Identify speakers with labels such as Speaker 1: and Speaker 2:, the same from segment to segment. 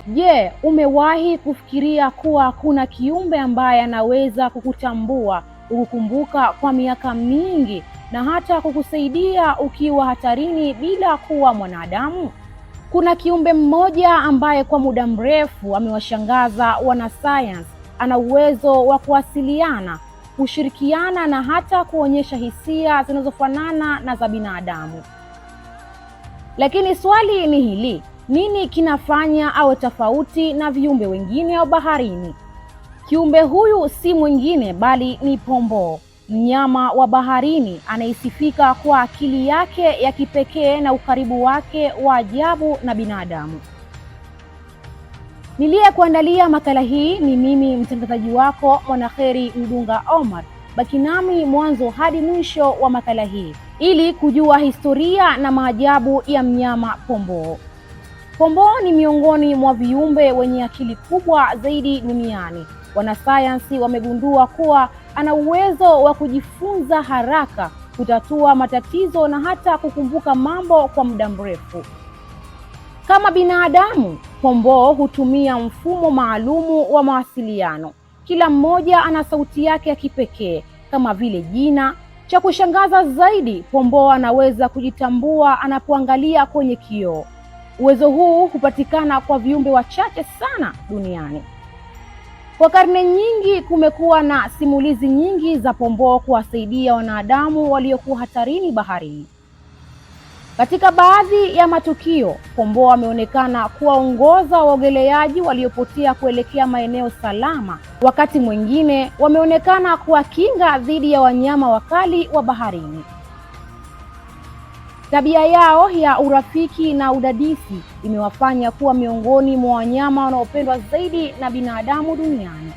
Speaker 1: Je, umewahi kufikiria kuwa kuna kiumbe ambaye anaweza kukutambua, kukukumbuka kwa miaka mingi na hata kukusaidia ukiwa hatarini bila kuwa mwanadamu? Kuna kiumbe mmoja ambaye kwa muda mrefu amewashangaza wanasayansi. Ana uwezo wa kuwasiliana, kushirikiana na hata kuonyesha hisia zinazofanana na za binadamu. Lakini swali ni hili: nini kinafanya awe tofauti na viumbe wengine wa baharini? Kiumbe huyu si mwingine bali ni pomboo, mnyama wa baharini anayesifika kwa akili yake ya kipekee na ukaribu wake wa ajabu na binadamu. Niliyekuandalia makala hii ni mimi mtangazaji wako Mwanaheri Mdunga Omar. Baki nami mwanzo hadi mwisho wa makala hii ili kujua historia na maajabu ya mnyama pomboo. Pomboo ni miongoni mwa viumbe wenye akili kubwa zaidi duniani. Wanasayansi wamegundua kuwa ana uwezo wa kujifunza haraka, kutatua matatizo na hata kukumbuka mambo kwa muda mrefu. Kama binadamu, pomboo hutumia mfumo maalumu wa mawasiliano. Kila mmoja ana sauti yake ya kipekee kama vile jina. Cha kushangaza zaidi, pomboo anaweza kujitambua anapoangalia kwenye kioo. Uwezo huu hupatikana kwa viumbe wachache sana duniani. Kwa karne nyingi kumekuwa na simulizi nyingi za pomboo kuwasaidia wanadamu waliokuwa hatarini baharini. Katika baadhi ya matukio, pomboo ameonekana kuwaongoza waogeleaji waliopotea kuelekea maeneo salama. Wakati mwingine wameonekana kuwakinga dhidi ya wanyama wakali wa baharini. Tabia yao ya urafiki na udadisi imewafanya kuwa miongoni mwa wanyama wanaopendwa zaidi na binadamu duniani.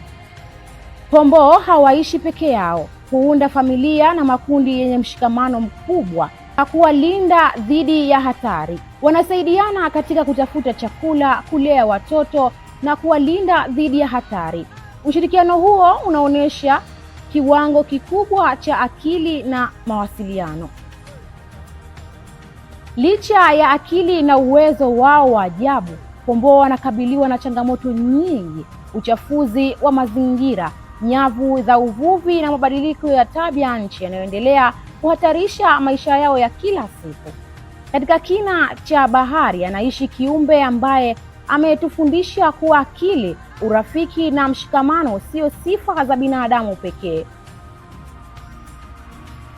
Speaker 1: Pomboo hawaishi peke yao, huunda familia na makundi yenye mshikamano mkubwa na kuwalinda dhidi ya hatari. Wanasaidiana katika kutafuta chakula, kulea watoto na kuwalinda dhidi ya hatari. Ushirikiano huo unaonyesha kiwango kikubwa cha akili na mawasiliano. Licha ya akili na uwezo wao wa ajabu, pomboo wanakabiliwa na changamoto nyingi: uchafuzi wa mazingira, nyavu za uvuvi na mabadiliko ya tabia nchi yanayoendelea kuhatarisha maisha yao ya kila siku. Katika kina cha bahari anaishi kiumbe ambaye ametufundisha kuwa akili, urafiki na mshikamano sio sifa za binadamu pekee.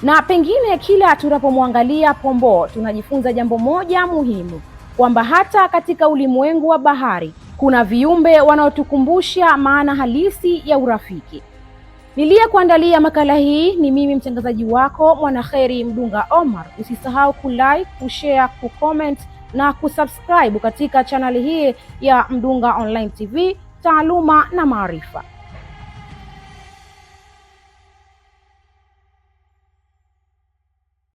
Speaker 1: Na pengine kila tunapomwangalia pomboo tunajifunza jambo moja muhimu, kwamba hata katika ulimwengu wa bahari kuna viumbe wanaotukumbusha maana halisi ya urafiki. Niliyekuandalia makala hii ni mimi mtangazaji wako Mwanaheri Mdunga Omar. Usisahau kulike, kushare, kucomment na kusubscribe katika chaneli hii ya Mdunga Online TV, taaluma na maarifa.